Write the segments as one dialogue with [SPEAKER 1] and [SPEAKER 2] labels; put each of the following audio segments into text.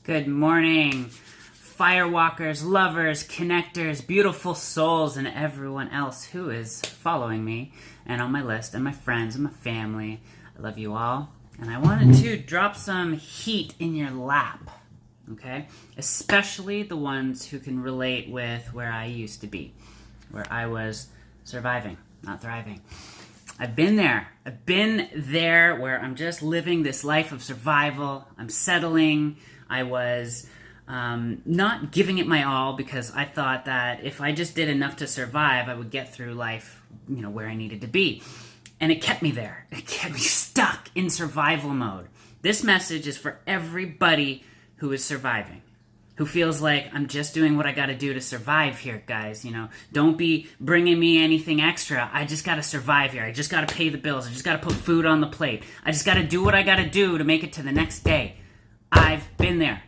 [SPEAKER 1] Good morning, firewalkers, lovers, connectors, beautiful souls, and everyone else who is following me and on my list, and my friends and my family. I love you all, and I wanted to drop some heat in your lap, okay? Especially the ones who can relate with where I used to be, where I was surviving, not thriving. I've been there. I've been there where I'm just living this life of survival. I'm settling. I was not giving it my all because I thought that if I just did enough to survive, I would get through life, where I needed to be. And it kept me there. It kept me stuck in survival mode. This message is for everybody who is surviving, who feels like I'm just doing what I got to do to survive here, guys. Don't be bringing me anything extra. I just got to survive here. I just got to pay the bills. I just got to put food on the plate. I just got to do what I got to do to make it to the next day. I've been there.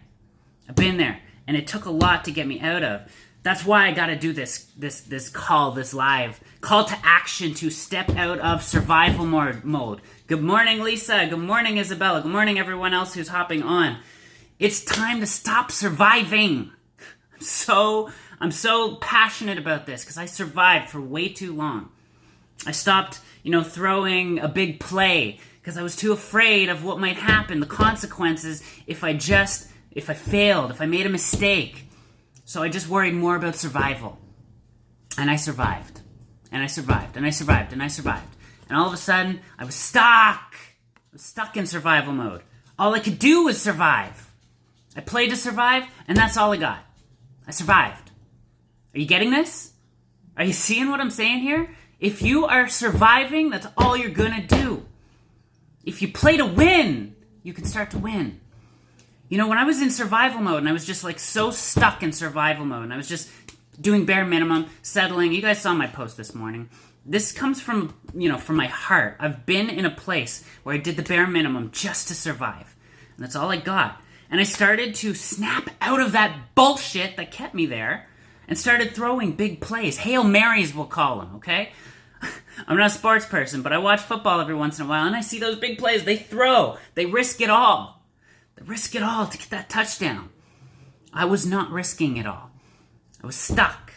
[SPEAKER 1] I've been there. And it took a lot to get me out of. That's why I got to do this call, this live call to action to step out of survival mode. Good morning, Lisa. Good morning, Isabella. Good morning, everyone else who's hopping on. It's time to stop surviving. I'm so passionate about this because I survived for way too long. I stopped, throwing a big play because I was too afraid of what might happen, the consequences if I failed, if I made a mistake. So I just worried more about survival. And I survived. And I survived. And I survived. And I survived. And all of a sudden, I was stuck. I was stuck in survival mode. All I could do was survive. I played to survive, and that's all I got. I survived. Are you getting this? Are you seeing what I'm saying here? If you are surviving, that's all you're gonna do. If you play to win, you can start to win. When I was in survival mode, and I was just so stuck in survival mode, and I was just doing bare minimum, settling. You guys saw my post this morning. This comes from my heart. I've been in a place where I did the bare minimum just to survive. And that's all I got. And I started to snap out of that bullshit that kept me there and started throwing big plays. Hail Marys, we'll call them, okay? I'm not a sports person, but I watch football every once in a while, and I see those big plays. They throw. They risk it all. They risk it all to get that touchdown. I was not risking it all. I was stuck.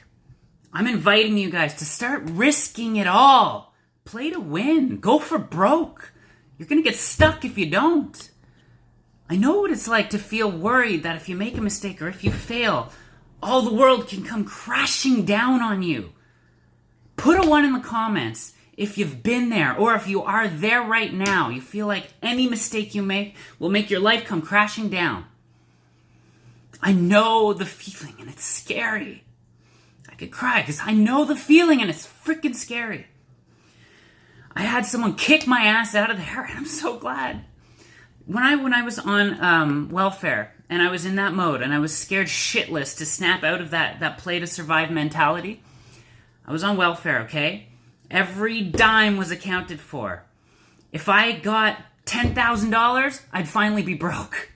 [SPEAKER 1] I'm inviting you guys to start risking it all. Play to win. Go for broke. You're going to get stuck if you don't. I know what it's like to feel worried that if you make a mistake or if you fail, all the world can come crashing down on you. Put a 1 in the comments if you've been there, or if you are there right now. You feel like any mistake you make will make your life come crashing down. I know the feeling, and it's scary. I could cry because I know the feeling, and it's freaking scary. I had someone kick my ass out of there, and I'm so glad. When I was on welfare, and I was in that mode, and I was scared shitless to snap out of that play to survive mentality, I was on welfare, okay? Every dime was accounted for. If I got $10,000, I'd finally be broke.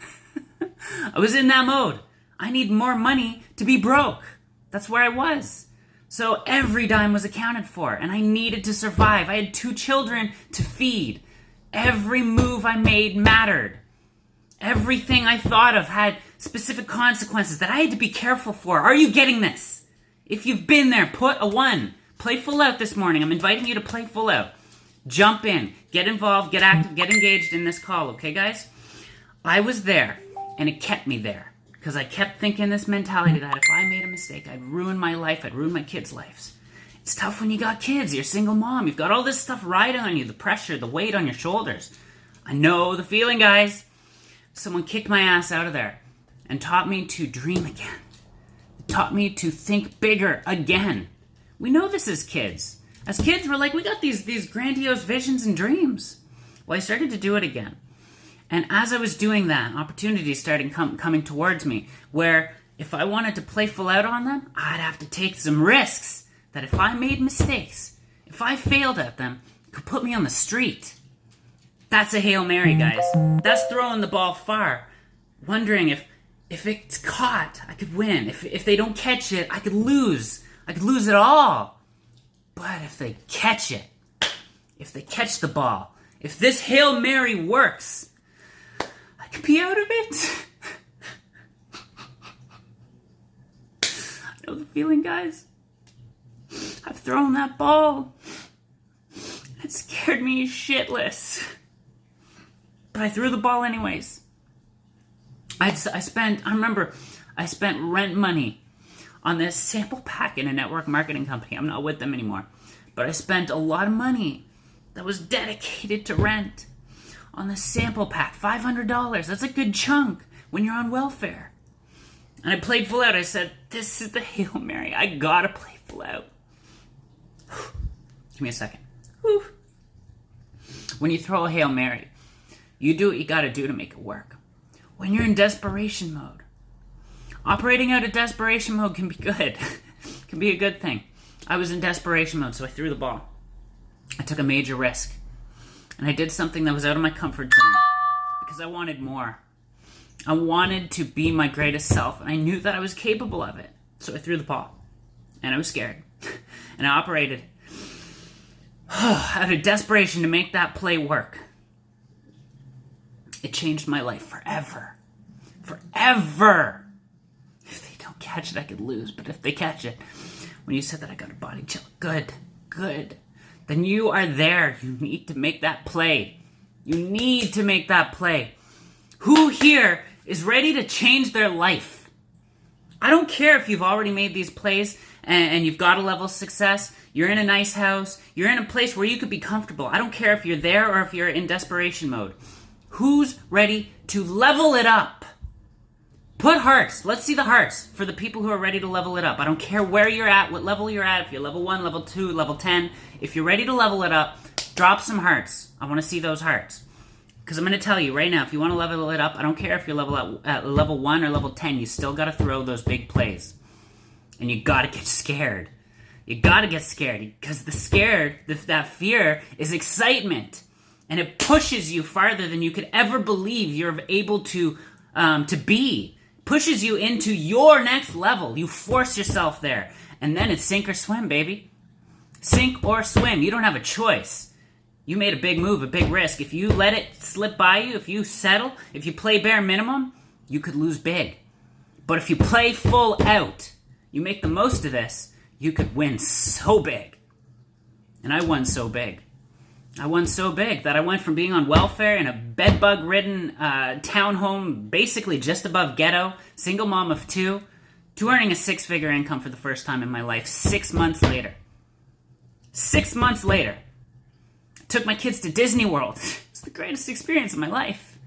[SPEAKER 1] I was in that mode. I need more money to be broke. That's where I was. So every dime was accounted for, and I needed to survive. I had 2 children to feed. Every move I made mattered. Everything I thought of had specific consequences that I had to be careful for. Are you getting this? If you've been there, put a 1. Play full out this morning. I'm inviting you to play full out. Jump in. Get involved. Get active. Get engaged in this call, okay, guys? I was there, and it kept me there. Because I kept thinking this mentality that if I made a mistake, I'd ruin my life. I'd ruin my kids' lives. It's tough when you got kids. You're a single mom. You've got all this stuff riding on you. The pressure, the weight on your shoulders. I know the feeling, guys. Someone kicked my ass out of there and taught me to dream again. It taught me to think bigger again. We know this as kids. As kids, we're like, we got these grandiose visions and dreams. Well, I started to do it again. And as I was doing that, opportunities started coming towards me where if I wanted to play full out on them, I'd have to take some risks that if I made mistakes, if I failed at them, it could put me on the street. That's a Hail Mary, guys. That's throwing the ball far, wondering if it's caught, I could win. If they don't catch it, I could lose. I could lose it all. But if they catch it, if they catch the ball, if this Hail Mary works, I could be out of it. feeling, guys? I've thrown that ball. It scared me shitless. But I threw the ball anyways. I remember I spent rent money on this sample pack in a network marketing company. I'm not with them anymore. But I spent a lot of money that was dedicated to rent on the sample pack. $500. That's a good chunk when you're on welfare. And I played full out. I said, this is the Hail Mary. I gotta play full out. Give me a second. Whew. When you throw a Hail Mary, you do what you gotta do to make it work. When you're in desperation mode, operating out of desperation mode can be good. Can be a good thing. I was in desperation mode, so I threw the ball. I took a major risk. And I did something that was out of my comfort zone. Because I wanted more. I wanted to be my greatest self, and I knew that I was capable of it. So I threw the ball. And I was scared. And I operated out of desperation to make that play work. It changed my life forever. Forever! If they don't catch it, I could lose. But if they catch it, when you said that I got a body chill, good. Then you are there. You need to make that play. You need to make that play. Who here is ready to change their life? I don't care if you've already made these plays and you've got a level of success. You're in a nice house. You're in a place where you could be comfortable. I don't care if you're there or if you're in desperation mode. Who's ready to level it up? Put hearts. Let's see the hearts for the people who are ready to level it up. I don't care where you're at, what level you're at, if you're level 1, level 2, level 10. If you're ready to level it up, drop some hearts. I want to see those hearts. Because I'm going to tell you right now, if you want to level it up, I don't care if you're at level 1 or level 10, you still got to throw those big plays. And you got to get scared. You got to get scared. Because that fear is excitement. And it pushes you farther than you could ever believe you're able to be. Pushes you into your next level. You force yourself there. And then it's sink or swim, baby. Sink or swim. You don't have a choice. You made a big move, a big risk. If you let it slip by you, if you settle, if you play bare minimum, you could lose big. But if you play full out, you make the most of this, you could win so big. And I won so big. I won so big that I went from being on welfare in a bedbug-ridden townhome, basically just above ghetto, single mom of 2, to earning a 6-figure income for the first time in my life 6 months later. 6 months later. I took my kids to Disney World. It's the greatest experience of my life.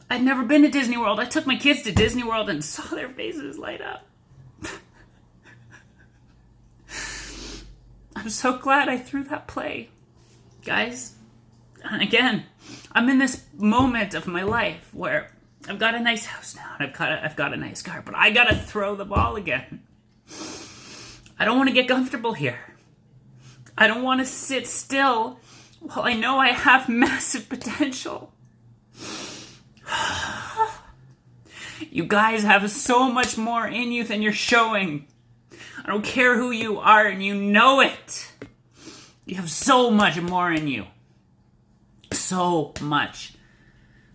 [SPEAKER 1] I'd never been to Disney World. I took my kids to Disney World and saw their faces light up. I'm so glad I threw that play. Guys, and again, I'm in this moment of my life where I've got a nice house now, and I've got a nice car, but I gotta throw the ball again. I don't want to get comfortable here. I don't want to sit still while I know I have massive potential. You guys have so much more in you than you're showing. I don't care who you are, and you know it. You have so much more in you. So much.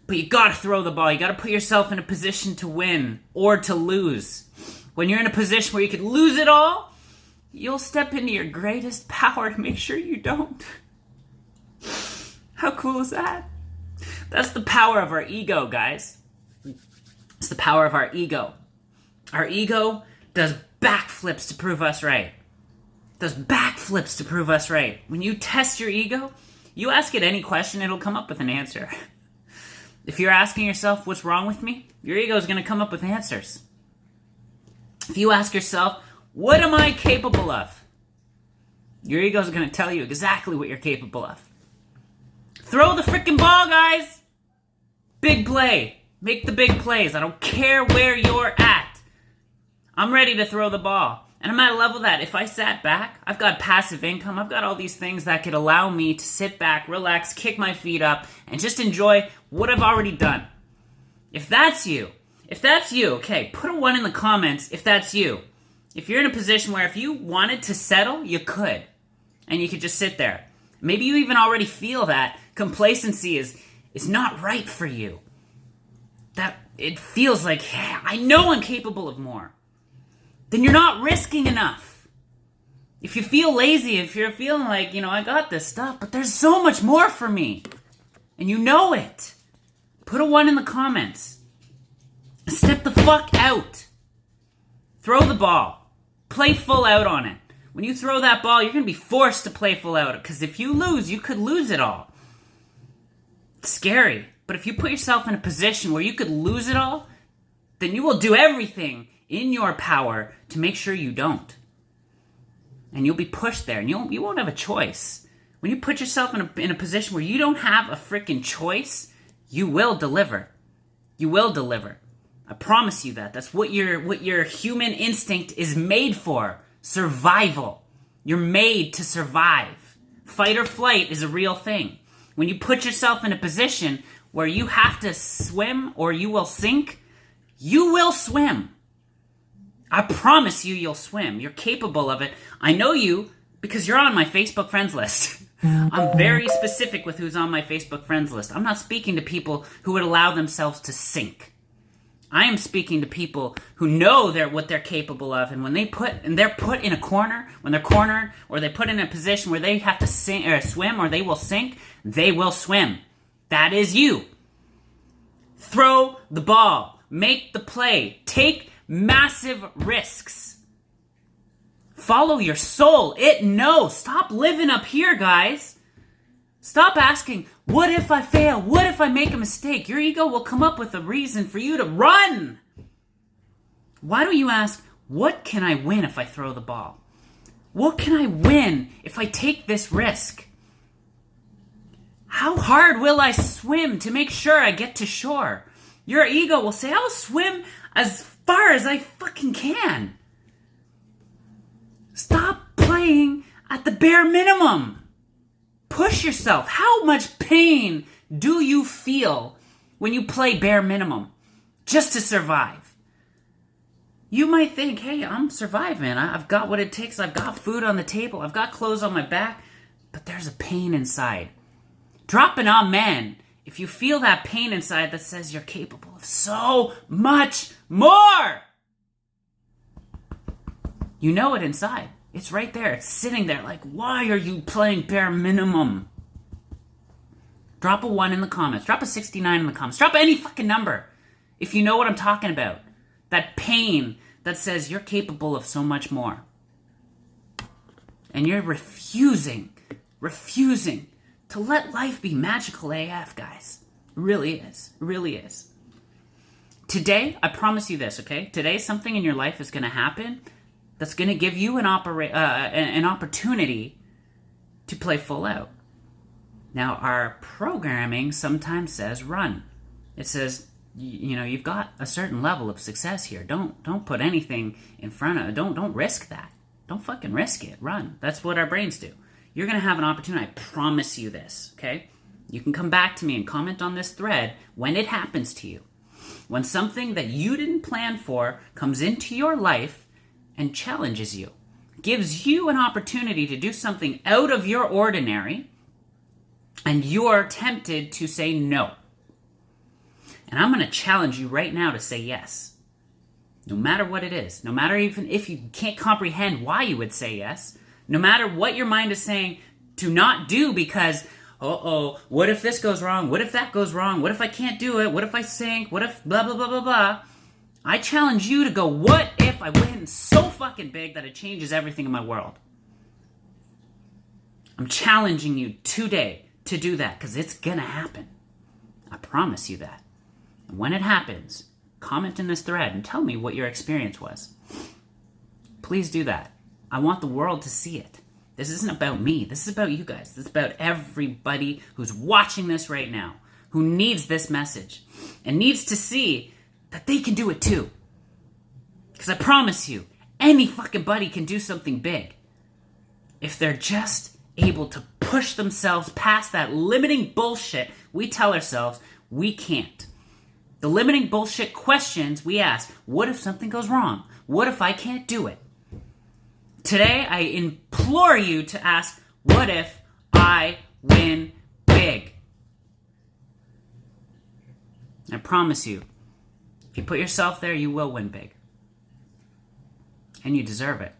[SPEAKER 1] But you gotta throw the ball. You gotta put yourself in a position to win or to lose. When you're in a position where you could lose it all, you'll step into your greatest power to make sure you don't. How cool is that? That's the power of our ego, guys. It's the power of our ego. Our ego does backflips to prove us right. Does backflips to prove us right. When you test your ego, you ask it any question, it'll come up with an answer. If you're asking yourself, what's wrong with me? Your ego is going to come up with answers. If you ask yourself, what am I capable of? Your ego is going to tell you exactly what you're capable of. Throw the freaking ball, guys! Big play. Make the big plays. I don't care where you're at. I'm ready to throw the ball. And I'm at a level that if I sat back, I've got passive income, I've got all these things that could allow me to sit back, relax, kick my feet up, and just enjoy what I've already done. If that's you, okay, put a 1 in the comments if that's you. If you're in a position where if you wanted to settle, you could. And you could just sit there. Maybe you even already feel that complacency is not right for you. That it feels like, yeah, I know I'm capable of more. then you're not risking enough. If you feel lazy, if you're feeling like, I got this stuff, but there's so much more for me, and you know it, put a 1 in the comments. Step the fuck out. Throw the ball. Play full out on it. When you throw that ball, you're going to be forced to play full out, because if you lose, you could lose it all. It's scary. But if you put yourself in a position where you could lose it all, then you will do everything in your power to make sure you don't. And you'll be pushed there, and you won't have a choice. When you put yourself in a position where you don't have a freaking choice, you will deliver. You will deliver. I promise you that. That's what your human instinct is made for. Survival. You're made to survive. Fight or flight is a real thing. When you put yourself in a position where you have to swim or you will sink, you will swim. I promise you'll swim. You're capable of it. I know you because you're on my Facebook friends list. I'm very specific with who's on my Facebook friends list. I'm not speaking to people who would allow themselves to sink. I am speaking to people who know what they're capable of, and when they're put in a corner, when they're cornered, or they're put in a position where they have to swim or they will sink, they will swim. That is you. Throw the ball. Make the play. Take massive risks. Follow your soul. It knows. Stop living up here, guys. Stop asking, what if I fail? What if I make a mistake? Your ego will come up with a reason for you to run. Why don't you ask, what can I win if I throw the ball? What can I win if I take this risk? How hard will I swim to make sure I get to shore? Your ego will say, I'll swim as far as I fucking can. Stop playing at the bare minimum. Push yourself. How much pain do you feel when you play bare minimum just to survive? You might think, hey, I'm surviving. I've got what it takes. I've got food on the table. I've got clothes on my back. But there's a pain inside. Drop an amen if you feel that pain inside that says you're capable of so much more. You know it inside. It's right there. It's sitting there like, why are you playing bare minimum? Drop a 1 in the comments. Drop a 69 in the comments. Drop any fucking number if you know what I'm talking about. That pain that says you're capable of so much more. And you're refusing to let life be magical AF, guys. It really is. It really is. Today, I promise you this, okay? Today, something in your life is going to happen that's going to give you an opportunity to play full out. Now, our programming sometimes says run. It says, you've got a certain level of success here. Don't put anything in front of it. Don't risk that. Don't fucking risk it. Run. That's what our brains do. You're going to have an opportunity. I promise you this, okay? You can come back to me and comment on this thread when it happens to you. When something that you didn't plan for comes into your life and challenges you, gives you an opportunity to do something out of your ordinary, and you're tempted to say no. And I'm going to challenge you right now to say yes. No matter what it is, no matter even if you can't comprehend why you would say yes, no matter what your mind is saying to not do because, what if this goes wrong? What if that goes wrong? What if I can't do it? What if I sink? What if blah, blah, blah, blah, blah? I challenge you to go, what if I win so fucking big that it changes everything in my world? I'm challenging you today to do that because it's gonna happen. I promise you that. And when it happens, comment in this thread and tell me what your experience was. Please do that. I want the world to see it. This isn't about me. This is about you guys. This is about everybody who's watching this right now, who needs this message and needs to see that they can do it too. Because I promise you, any fucking buddy can do something big if they're just able to push themselves past that limiting bullshit we tell ourselves we can't. The limiting bullshit questions we ask, what if something goes wrong? What if I can't do it? Today, I implore you to ask, what if I win big? I promise you, if you put yourself there, you will win big. And you deserve it.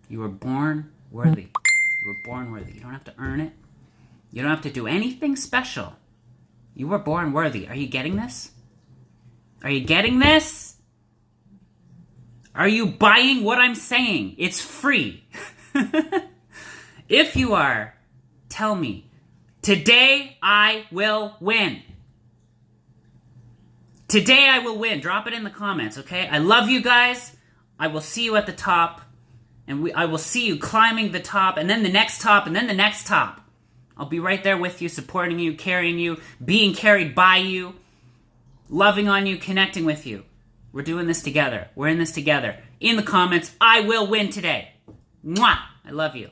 [SPEAKER 1] You were born worthy. You were born worthy. You don't have to earn it. You don't have to do anything special. You were born worthy. Are you getting this? Are you getting this? Are you buying what I'm saying? It's free. If you are, tell me. Today I will win. Today I will win. Drop it in the comments, okay? I love you guys. I will see you at the top. And I will see you climbing the top, and then the next top, and then the next top. I'll be right there with you, supporting you, carrying you, being carried by you, loving on you, connecting with you. We're doing this together. We're in this together. In the comments, I will win today. Mwah! I love you.